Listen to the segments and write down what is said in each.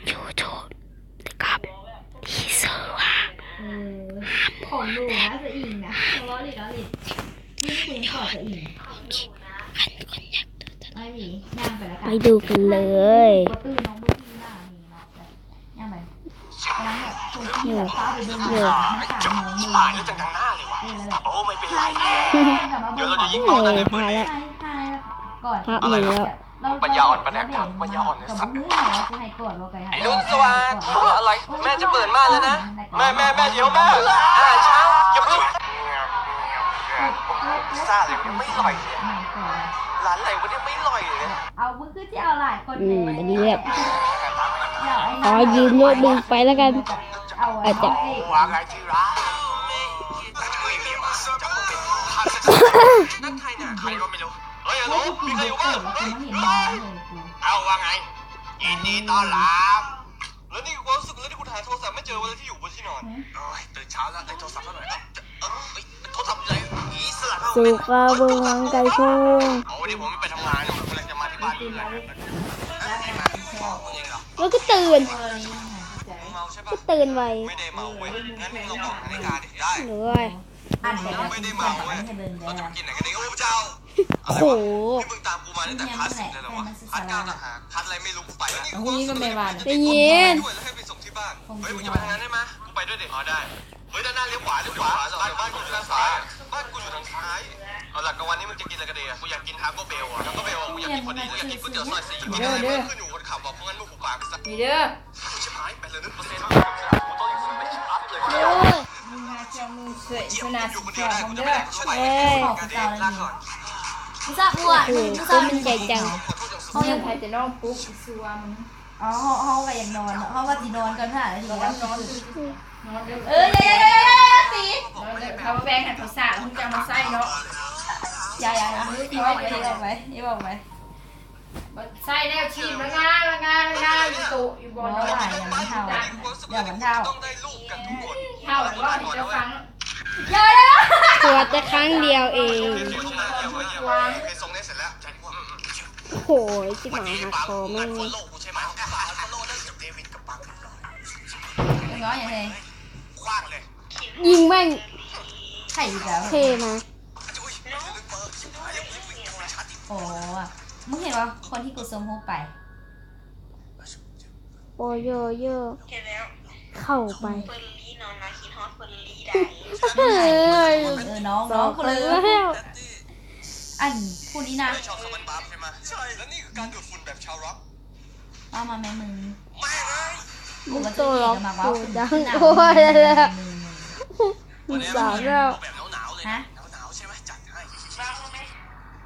ยูทูบกับที่เสือว่าของหนูนะจะอิงนะล้อหลีล้อหลีนี่คุณขอจะอิงคันคนอยากดูจะไม่มีย่างไปแล้วกันไปดูกันเลยก็ตื่นน้องมือที่หน้ามีเนาะย่างไปแล้วแบบคนที่แบบฟ้าไปเดินมาหน้าตาน้องมือผ่านแล้วจากทางหน้าเลยวะโอ้ไม่เป็นไรเดี๋ยวเราจะยิง เอ น้องนั่น อ เลย พาแล้ว ก่อน พาหนึ่งแล้ว ปัญญาอ่อนปะเนี่ยปัญญาอ่อนเนี่ยสัตว์ไอ้รุ่นสวัสดิ์อะไรแม่จะเปิดม่านแล้วนะแม่เดี๋ยวแม่เช้าอย่าเพิ่งซาเลยไม่อร่อยเลยร้านไหนวันนี้ไม่อร่อยเลยเอามือคือที่เอาหลายคนเลยอันนี้แบบขอยืมโน้ตบุ๊กไปแล้วกันอาจจะว่าไงที่ร้านนั่นใครเนี่ยใครก็ไม่รู้เฮ้ยฮัลโหลมีใครอยู่บ้างเอาว่าไงยินดีต้อนรับแล้วนี่กูรู้สึกแล้วที่กูหาโทรศัพท์ไม่เจอวันที่อยู่บนที่นอนโอ้ยตื่นเช้าแล้วได้โทรศัพท์เท่าไหร่โทรศัพท์อะไรอีสลัดเข้าสุขาเบิ้งวังไก่พุ่งอ๋อวันนี้ผมไม่ไปทำงานผมกำลังจะมาที่บ้านเลยแล้วก็ตื่นก็ตื่นไวไม่ได้เมาเว้ยงั้นมึงลองบอกนาฬิกาดิได้หรือว่าไม่ได้เมาเว้ยเราจะกินไหนกันดีโอ้พระเจ้าโอ้โหนี่มึงตามกูมาตั้งแต่คลาสสิกเลยเหรอวะคลาส9ต่างหากคลาสอะไรไม่รู้กูไปแล้วนี่กูนี่ก็ไม่หวานได้ยินด้วยแล้วให้ไปส่งที่บ้านเฮ้ยมึงจะไปทางนั้นได้ไหมกูไปด้วยเด็กอ๋อได้เฮ้ยด้านหน้าเลี้ยวขวาบ้านกูอยู่ทางซ้ายบ้านกูอยู่ทางซ้ายเอาหลักกับวันนี้มึงจะกินอะไรกันดีอ่ะกูอยากกินทาโก้เบลอ่ะทาโก้เบลกูอยากกินพอดีกูอยากกินก๋วยเตี๋ยวซอย4กินอะไรเพิ่มขึ้นอยู่คนขับบอกเพราะงั้นมึงหูปากไปซะนี่เด้อกูชิบหายไปเลย1%กูต้องอยู่ไม่ชัดเลยมึงหาเจ้ามือสวยชนะสุดยอดของเด้อขอบคุณเจ้าเลยมึงทราบอ้วนมึงทราบมันใหญ่จังเขายังใครจะนอนปุ๊บซัวมึงอ๋อห้องก็ยังนอนห้องว่าจีนอนกันค่ะแล้วนอนตีเขาแบงหันเขาสามึงจะมาใส่เนาะอย่านี่บอกไปใส่แล้วชีมละงาอยู่ตุอยู่บนน้อยอย่างมันเท่าเท่าหรือว่าที่จะฟังตัวแต่ครั้งเดียวเองโหยชิบหายหักคอแม่งน้อยอย่างไรยิงแม่งไข่แล้วเท่นะโอ้มึงเห็นว่าคนที่กูส่งรูปไปโอ้เยอะเข้าไปน้องกูเลยอันคู่นี้นะชอบสมันบัฟใช่ไหมใช่แล้วนี่คือการดูดฝุ่นแบบชาวร็อกว่ามาแม่มึงมึงโตร็อกกูดังโอ้ยแล้วมึงสาวแล้วแบบหนาวเลยหนาวใช่ไหมจัดให้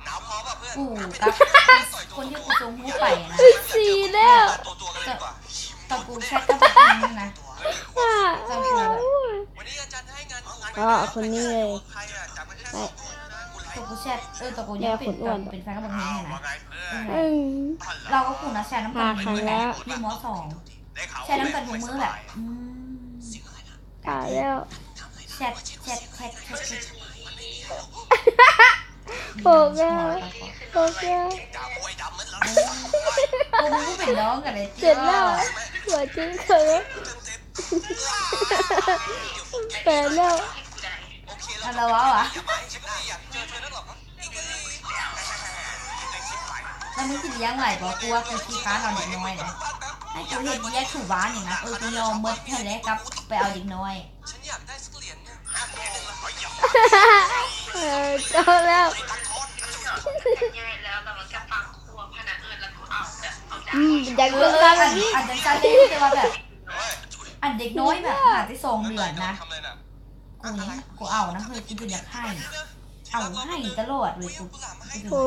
หนาวพอป่ะเพื่อนกูกับคนที่กูส่งรูปไปนะสีแล้วตะกูแชทกับมึงนะวันนี้อาจารย์ให้งานคนนี้เลยตะกูแชทตะกูยังเป็นแฟนกับมึงไงนะเราก็คู่นะแชทน้ำกันมือแล้วที่ม.2แชทน้ำกันทุกมือแบบตายแล้วแชทโปกแล้วกูมึงเป็นน้องกันเลยเสร็จแล้วหัวจิ้งเขินแปลแล้วอะไรวะแล้วมึงคิดยังไงบอกกูว่าคือขี้ค้าเราเด็กน้อยนะให้กูเห็นแยกถูบ้านอย่างนะกูยอมมดแค่แล้วกับไปเอาเด็กน้อยเจ้าแล้วอยากเลิกกันนี่อันจะใจได้แต่ว่าแบบอันเด็กน้อยแบบหาที่2 เดือนนะกูเอานะเฮ้ยกูอยากให้เอาให้ตลอดเลยกู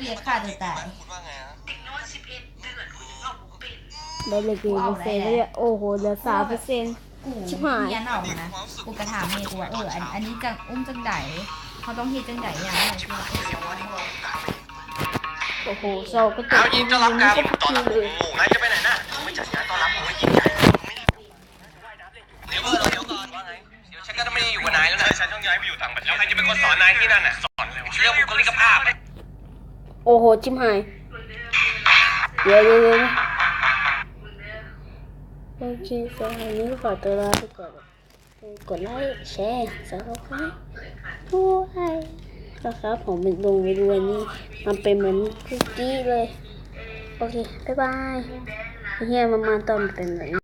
เรียกค่าตัวตายได้เลยกี่เปอร์เซ็นต์เลยโอ้โหเหลือ3%ชิบหายเงี้ยเอานะกูกระถามเมย์กูว่าอันนี้จังจังไดเขาต้องเฮ็ดจังไดอย่างไรโอ้โหโซ่ก็ตัวยิงต้อนรับการตอนรับงูไงจะไปไหนน่ะไม่จัดงานต้อนรับงูให้ยิ่งใหญ่เดี๋ยวก่อนว่าไงเดี๋ยวฉันก็ไม่อยู่กับนายแล้วนะฉันต้องย้ายไปอยู่ต่างประเทศแล้วใครจะเป็นคนสอนนายที่นั่นน่ะสอนเรื่องบุคลิกภาพโอ้โหชิบหาย เดี๋ยวโอเคสำหรับวันนี้ขอตัวลาไปก่อนกดไลค์แชร์Subscribeด้วยนะครับผมเป็นลงไปดูอันนี้มันเป็นเหมือนคุกกี้เลยโอเคบ๊ายบายเฮียมาตอนเป็นแบบนี้